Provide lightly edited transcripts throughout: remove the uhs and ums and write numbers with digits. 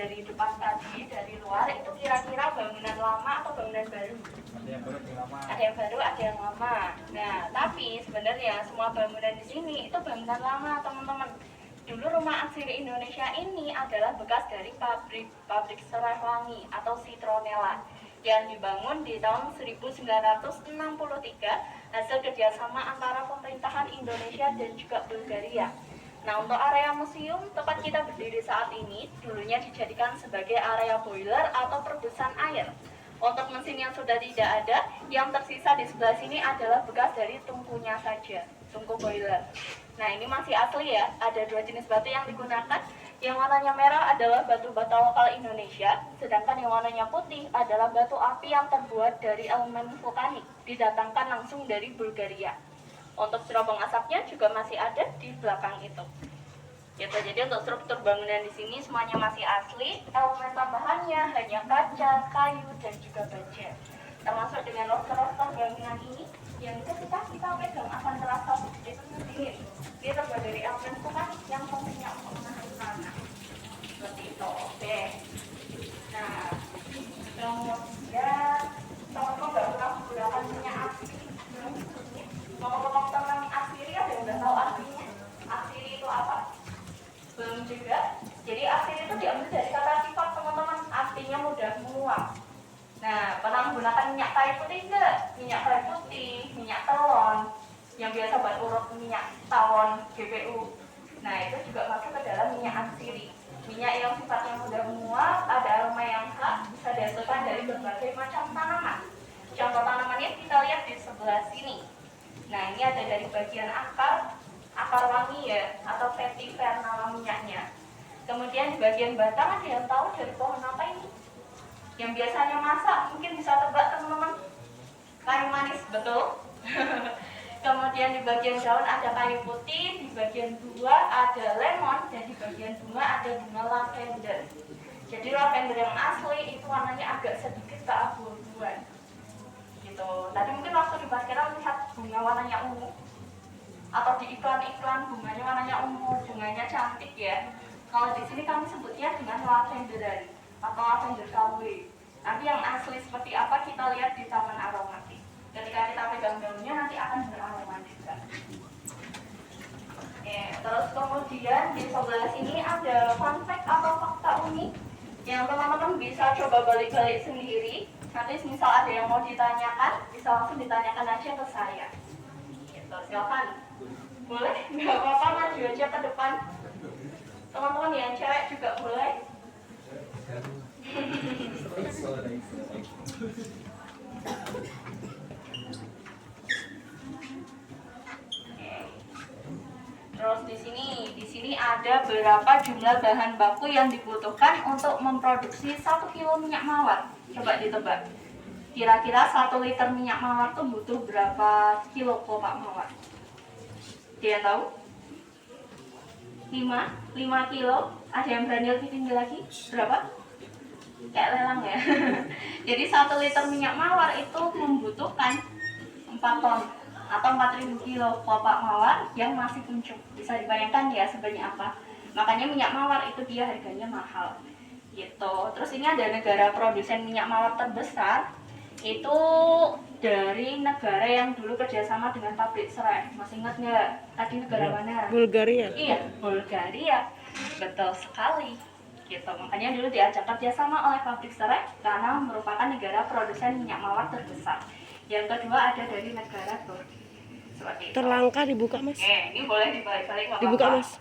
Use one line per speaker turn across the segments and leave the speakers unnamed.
dari depan tadi, dari luar itu kira-kira bangunan lama atau bangunan baru?
Ada yang baru, ada yang lama.
Ada yang baru, ada yang lama. Nah, tapi sebenarnya semua bangunan di sini itu bangunan lama, teman-teman. Dulu Rumah Aksiri Indonesia ini adalah bekas dari pabrik serai wangi atau Citronella yang dibangun di tahun 1963 hasil kerjasama antara pemerintahan Indonesia dan juga Bulgaria. Nah, untuk area museum tempat kita berdiri saat ini dulunya dijadikan sebagai area boiler atau perebusan air. Untuk mesin yang sudah tidak ada, yang tersisa di sebelah sini adalah bekas dari tungkunya saja, tungku boiler. Nah, ini masih asli ya, ada dua jenis batu yang digunakan. Yang warnanya merah adalah batu bata lokal Indonesia, sedangkan yang warnanya putih adalah batu api yang terbuat dari elemen vulkanik, didatangkan langsung dari Bulgaria. Untuk cerobong asapnya juga masih ada di belakang itu. Gitu, jadi untuk struktur bangunan di sini semuanya masih asli, elemen tambahannya hanya kaca, kayu, dan juga baja. Termasuk dengan roster-roster bangunan ini yang ketika kita pegang akan terasa itu sendiri. Dia terbuat dari elemen vulkanik yang fungsinya untuk menahan tanah. Seperti itu. Oke. Nah, kemudian teman-teman nggak pernah menggunakan minyak atsiri. Ngomong-ngomong tentang atsiri, ada yang nggak tahu artinya? Atsiri itu apa? Belum juga. Jadi atsiri itu diambil dari kata sifat, teman-teman, artinya mudah menguap. Nah, pernah menggunakan minyak kayu putih enggak? Minyak kayu putih, minyak telon, yang biasa buat urut minyak tawon GPU. Nah, itu juga masuk ke dalam minyak atsiri. Minyak yang sifatnya mudah menguap, ada aroma yang khas, bisa dihasilkan dari berbagai macam tanaman. Contoh tanamannya kita lihat di sebelah sini. Nah, ini ada dari bagian akar wangi ya, atau vetiver nama minyaknya. Kemudian di bagian batang ada yang tahu dari pohon apa ini? Yang biasanya masak, mungkin bisa tebak teman-teman. Kayu manis, betul. Kemudian di bagian daun ada kayu putih, di bagian buah ada lemon, dan di bagian bunga ada bunga lavender. Jadi lavender yang asli itu warnanya agak sedikit keabu-abuan. Gitu. Tadi mungkin waktu di Baskara melihat bunga warnanya ungu, atau di iklan-iklan bunganya warnanya ungu, bunganya cantik ya. Kalau di sini kami sebutnya dengan lavenderan atau lavender KW. Nanti yang asli seperti apa kita lihat di taman aromatik. Ketika kita pegang daunnya nanti akan beraroma juga. Terus kemudian di sebelah sini ada fun fact atau fakta unik yang teman-teman bisa coba balik-balik sendiri. Nanti misal ada yang mau ditanyakan, bisa langsung ditanyakan aja ke saya. Gitu, silakan. Boleh? Nggak apa-apa, maju aja ke depan. Teman-teman yang cewek juga boleh. Terus di sini ada berapa jumlah bahan baku yang dibutuhkan untuk memproduksi 1 kilo minyak mawar. Coba ditebak. Kira-kira 1 liter minyak mawar tuh butuh berapa kilo kelopak mawar? Dia tahu? 5 kilo. Ada yang berani lebih tinggi lagi? Berapa? Kayak lelang ya. Jadi 1 liter minyak mawar itu membutuhkan 4 ton atau 4.000 kilo kelopak mawar yang masih kuncup. Bisa dibayangkan ya sebenarnya apa. Makanya minyak mawar itu dia harganya mahal. Gitu. Terus ini ada negara produsen minyak mawar terbesar. Itu dari negara yang dulu kerjasama dengan pabrik serai. Masih ingat nggak? Tadi negara mana?
Bulgaria.
Iya, Bulgaria. Betul sekali. Gitu. Makanya dulu diajak kerjasama oleh pabrik serai karena merupakan negara produsen minyak mawar terbesar. Yang kedua ada dari negara Turki. Seperti itu.
Terlangka dibuka, Mas.
Ini boleh dibalik-balik.
Dibuka, Mas.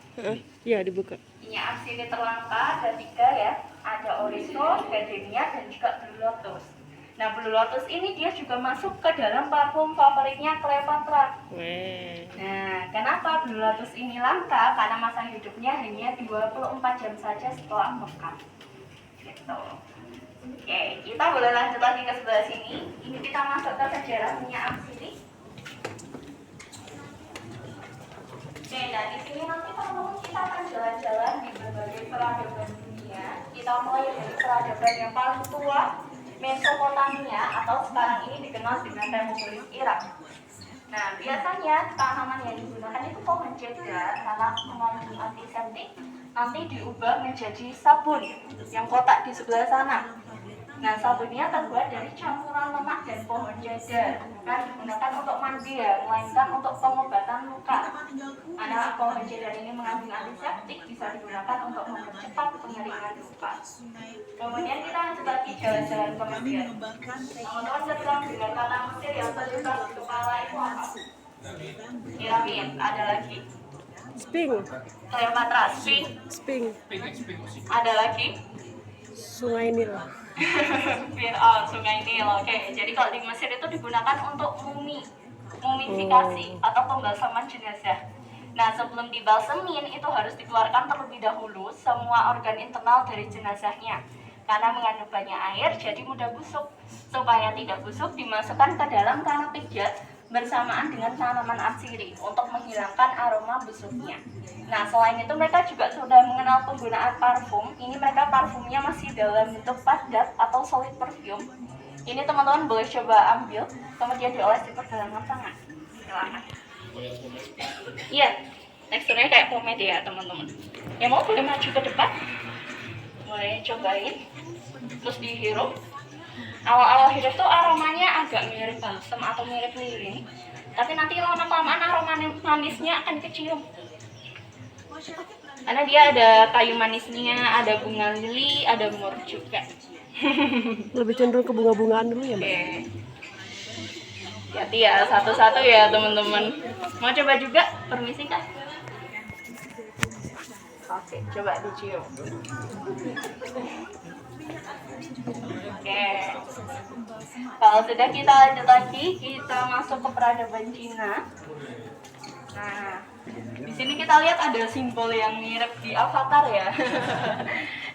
Iya, dibuka.
Minyak atsiri terlangka ada 3 ya. Ada Oroso, Gardenia, dan juga Blue Lotus. Nah, Blue Lotus ini dia juga masuk ke dalam parfum favoritnya Cleopatra. Nah, kenapa Blue Lotus ini langka? Karena masa hidupnya hanya 24 jam saja setelah mekar. Gitu. Oke, kita boleh lanjut lagi ke sebelah sini. Ini kita masuk ke sejarah minyak atsiri. Oke, nah di sini nanti teman-teman kita akan jalan-jalan di berbagai peradaban dunia. Kita mulai dari peradaban yang paling tua, Mesopotamia, atau sekarang ini dikenal dengan Persepolis Irak. Nah, biasanya tanaman yang digunakan itu pohon cedar karena mengandung antiseptik, nanti diubah menjadi sabun yang kotak di sebelah sana. Nah, sabunnya terbuat dari campuran lemak dan pohon jada, bukan digunakan untuk mandi ya, melainkan untuk pengobatan luka. Karena pohon jada ini mengandung antiseptik, bisa digunakan untuk mempercepat pengeringan luka. Kemudian kita lanjut lagi jalan-jalan ke Mesir. Teman-teman ketika mendengar kata Mesir yang terlintas di kepala itu apa? Piramid, ada lagi.
Sping.
Cleopatra, Sphinx,
Sping.
ada lagi.
Sungai Nil.
Fir'aun, Sungai Nil. Oke, jadi kalau di Mesir itu digunakan untuk mumifikasi atau pembalsaman jenazah. Nah, sebelum dibalsemin itu harus dikeluarkan terlebih dahulu semua organ internal dari jenazahnya. Karena mengandung banyak air, jadi mudah busuk. Supaya tidak busuk, dimasukkan ke dalam tanah pijat bersamaan dengan tanaman atsiri untuk menghilangkan aroma busuknya. Nah, selain itu mereka juga sudah mengenal penggunaan parfum. Ini mereka parfumnya masih dalam bentuk padat atau solid perfume. Ini teman-teman boleh coba ambil, kemudian dioles di pergelangan tangan. Silakan. Iya, teksturnya kayak pomade ya teman-teman. Yang mau boleh maju ke depan, boleh cobain, terus dihirup. Awal-awal hidup tuh aromanya agak mirip balsam atau mirip lilin, tapi nanti lama-kelamaan aroma manisnya akan kecium. Karena dia ada kayu manisnya, ada bunga lili, ada mur juga.
Lebih cenderung ke bunga-bungaan dulu ya, Mbak?
Oke. Hati ya, satu-satu ya teman-teman. Mau coba juga? Permisi Kak. Oke, coba dicium. Oke. Kalau sudah kita lanjut lagi, kita masuk ke peradaban Cina. Nah, di sini kita lihat ada simbol yang mirip di Avatar ya.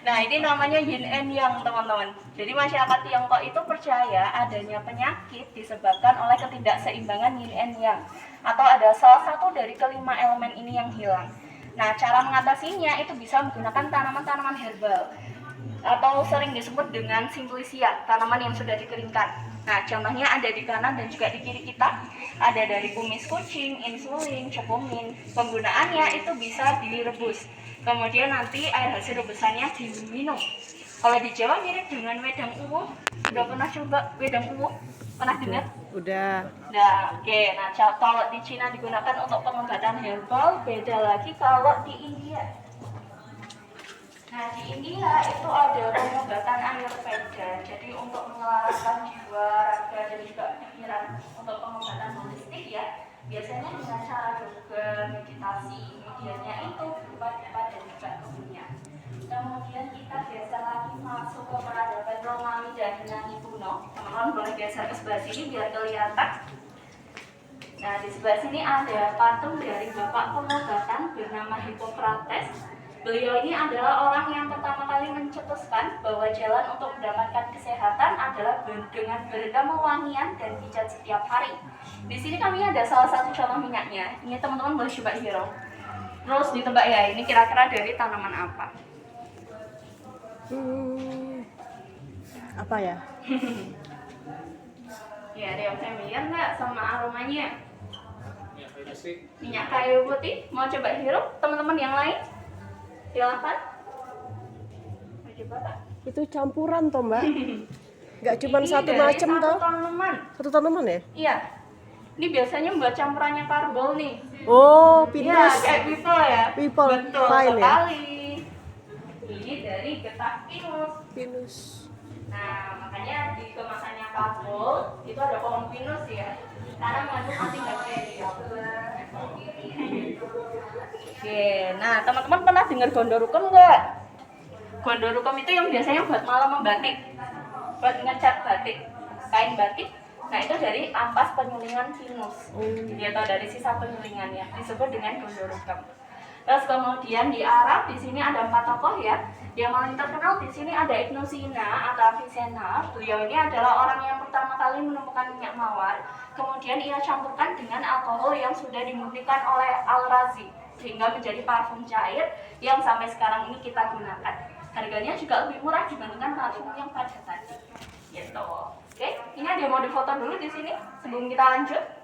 Nah, ini namanya Yin and Yang, teman-teman. Jadi masyarakat Tiongkok itu percaya adanya penyakit disebabkan oleh ketidakseimbangan Yin and Yang, atau ada salah satu dari kelima elemen ini yang hilang. Nah, cara mengatasinya itu bisa menggunakan tanaman-tanaman herbal atau sering disebut dengan simplicia, tanaman yang sudah dikeringkan. Nah, contohnya ada di kanan dan juga di kiri kita. Ada dari kumis kucing, insulin, copomin. Penggunaannya itu bisa direbus. Kemudian nanti air hasil rebusannya diminum. Kalau di Jawa mirip dengan wedang uwu. Udah pernah coba wedang uwu? Pernah dengar?
Udah.
Nah, oke. Nah, kalau di Cina digunakan untuk pengobatan herbal, beda lagi kalau di India. Nah, di India itu ada pengobatan Ayurveda. Jadi untuk menyelaraskan jiwa, raga, dan juga pikiran untuk pengobatan holistik ya. Biasanya dengan cara yoga, meditasi, medianya itu berupa japa dan juga kebunnya. Kemudian kita geser lagi masuk ke peradaban Romawi dan Yunani kuno. Teman-teman boleh geser ke sebelah sini biar kelihatan. Nah, di sebelah sini ada patung dari bapak pengobatan bernama Hippocrates. Beliau ini adalah orang yang pertama kali mencetuskan bahwa jalan untuk mendapatkan kesehatan adalah dengan berendam wangian dan pijat setiap hari. Di sini kami ada salah satu contoh minyaknya. Ini teman-teman boleh coba hirup. Terus ditebak ya, ini kira-kira dari tanaman apa?
Apa ya?
Ya, ada yang familiar nggak sama aromanya? Minyak kayu putih. Mau coba hirup? Teman-teman yang lain? Silakan. Mau coba Kak?
Itu campuran toh, Mbak? Nggak cuma
Ini
satu
dari
macam toh?
tanaman.
Satu tanaman ya?
Iya. Ini biasanya buat campurannya karbol nih.
Oh,
Iya,
pinus.
kayak people ya.
People,
Betul
fine ya?
sekali. Ini dari getah pinus.
Pinus.
Nah, makanya di kemasannya karbol itu ada pohon pinus ya. Karena mengandung antibakteri. Oke, nah teman-teman pernah dengar gondorukum nggak? Gondorukum itu yang biasanya buat malam membatik, buat ngecat batik, kain batik. Nah, itu dari ampas penyulingan pinus. Dia tahu dari sisa penyulingannya, disebut dengan gondorukum. Terus kemudian di Arab di sini ada 4 tokoh ya. Yang paling terkenal di sini ada Ibnu Sina atau Avicenna. Beliau ini adalah orang yang pertama kali menemukan minyak mawar. Kemudian ia campurkan dengan alkohol yang sudah dimurnikan oleh Al-Razi sehingga menjadi parfum cair yang sampai sekarang ini kita gunakan. Harganya juga lebih murah dibandingkan parfum yang pada tadi. Gitu. Oke, ini ada yang mau difoto dulu di sini sebelum kita lanjut.